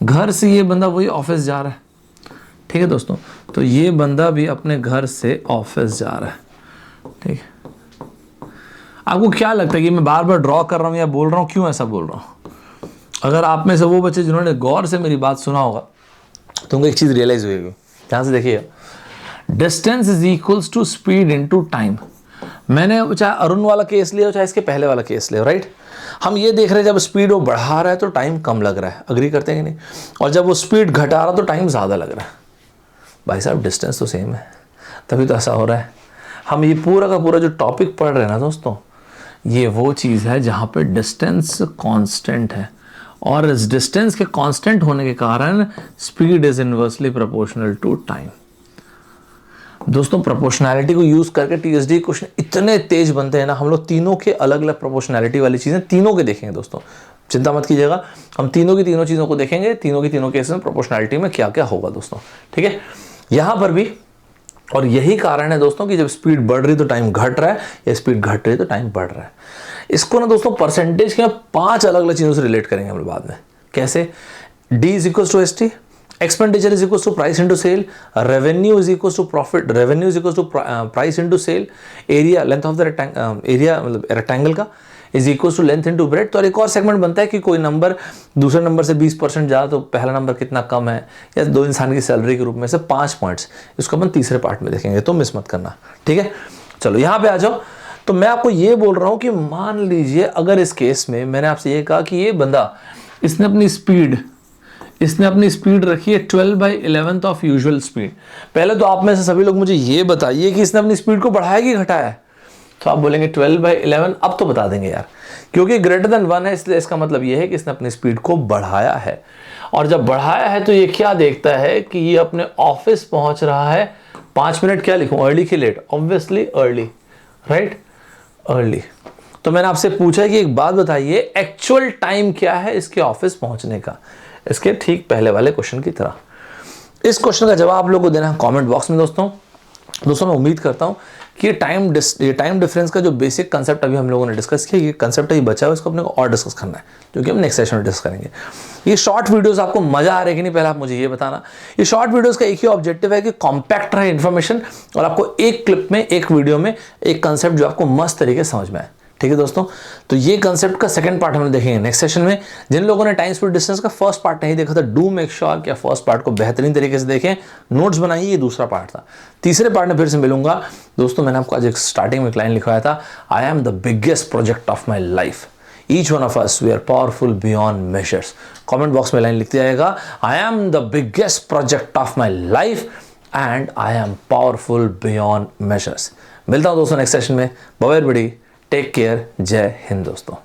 घर से ये बंदा वही ऑफिस जा रहा है। ठीक है दोस्तों, तो ये बंदा भी अपने घर से ऑफिस जा रहा है। ठीक है, आपको क्या लगता है कि मैं बार बार ड्रॉ कर रहा हूं या बोल रहा हूं, क्यों ऐसा बोल रहा हूं? अगर आप में से वो बच्चे जिन्होंने गौर से मेरी बात सुना होगा तो उनको एक चीज रियलाइज हुई, ध्यान से देखिएगा, distance is equals to speed into time. मैंने चाहे अरुण वाला केस लिया चाहे इसके पहले वाला केस लिया, राइट? हम ये देख रहे हैं जब स्पीड वो बढ़ा रहा है तो टाइम कम लग रहा है, अग्री करते हैं कि नहीं? और जब वो स्पीड घटा रहा तो टाइम ज़्यादा लग रहा है। भाई साहब डिस्टेंस तो सेम है, तभी तो ऐसा हो रहा है। हम ये पूरा का पूरा जो टॉपिक पढ़ रहे हैं ना दोस्तों, ये वो चीज़ है जहाँ पे डिस्टेंस कांस्टेंट है, और इस डिस्टेंस के कांस्टेंट होने के कारण speed is inversely proportional to time. दोस्तों प्रोपोर्शनैलिटी को यूज करके टीएसडी क्वेश्चन इतने तेज बनते हैं ना, हम लोग तीनों के अलग अलग प्रोपोर्शनैलिटी वाली चीजें तीनों के देखेंगे दोस्तों, चिंता मत कीजिएगा, हम तीनों की तीनों चीजों को देखेंगे, तीनों की तीनों केस में प्रोपोर्शनैलिटी में क्या क्या होगा दोस्तों। ठीक है, यहां पर भी, और यही कारण है दोस्तों कि जब स्पीड बढ़ रही तो टाइम घट रहा है, या स्पीड घट रही तो टाइम बढ़ रहा है। इसको ना दोस्तों परसेंटेज के 5 अलग अलग चीजों से रिलेट करेंगे हम लोग बाद में। कैसे? D is equal to ST, expenditure is equals to price into sale, revenue is equals to profit, revenue is equals to price into sale, area length of the area मतलब rectangle का is equals to length into breadth। तो एक और segment बनता है कि कोई number दूसरे नंबर से 20% ज़्यादा तो पहला नंबर कितना कम है, या 2 इंसान की सैलरी के रूप में से 5 पॉइंट्स, इसको अपन तीसरे पार्ट में देखेंगे, तो मिस मत करना। ठीक है, चलो यहाँ पे आ जाओ। तो मैं आपको ये बोल रहा हूँ कि मान लीजिए अगर इस केस में मैंने आपसे ये कहा कि ये बंदा इसने अपनी स्पीड रखी है 12/11 ऑफ यूजुअल स्पीड। पहले तो आप में से सभी लोग मुझे ये बताइए कि इसने अपनी स्पीड को बढ़ाया कि घटाया है? तो आप बोलेंगे 12/11, अब तो बता देंगे यार, क्योंकि ग्रेटर देन 1 है, इसलिए इसका मतलब ये है कि इसने अपनी स्पीड को बढ़ाया है। और जब बढ़ाया है तो ये क्या देखता है कि ये अपने ऑफिस पहुंच रहा है 5 मिनट, क्या लिखूं, अर्ली की late? Obviously early, right, early. तो मैंने आपसे पूछा है कि एक बात बताइए, एक्चुअल टाइम क्या है इसके ऑफिस पहुंचने का, इसके ठीक पहले वाले क्वेश्चन की तरह। इस क्वेश्चन का जवाब आप लोगों को देना है कमेंट बॉक्स में दोस्तों। मैं उम्मीद करता हूं कि ये टाइम डिफरेंस का जो बेसिक कंसेप्ट अभी हम लोगों ने डिस्कस किया, ये कंसेप्ट ही बचा है, इसको अपने को और डिस्कस करना है, जो कि हम नेक्स्ट सेशन में डिस्कस करेंगे। ये शॉर्ट वीडियोस आपको मजा आ रहा है कि नहीं, पहले आप मुझे ये बताना। ये शॉर्ट वीडियोस का एक ही ऑब्जेक्टिव है कि कॉम्पैक्ट रहे इन्फॉर्मेशन, और आपको एक क्लिप में, एक वीडियो में एक कंसेप्ट जो आपको मस्त तरीके से समझ में आए। ठीक है दोस्तों, तो ये कंसेप्ट का सेकंड पार्ट हम देखेंगे नेक्स्ट सेशन में। जिन लोगों ने टाइम स्पीड डिस्टेंस का फर्स्ट पार्ट नहीं देखा था, डू मेक श्योर कि फर्स्ट पार्ट को बेहतरीन तरीके से देखें, नोट्स बनाइए, ये दूसरा पार्ट था। तीसरे पार्ट में फिर से मिलूंगा दोस्तों। मैंने आपको आज एक स्टार्टिंग में एक लाइन लिखवाया था, I am the biggest project of my life, each one of us we are powerful beyond measures. Comment box में लाइन लिखते जाएगा, I am the biggest project of my life and I am powerful beyond measures. मिलता हूं दोस्तों next session में। Bye bye, take care, Jai Hind दोस्तों।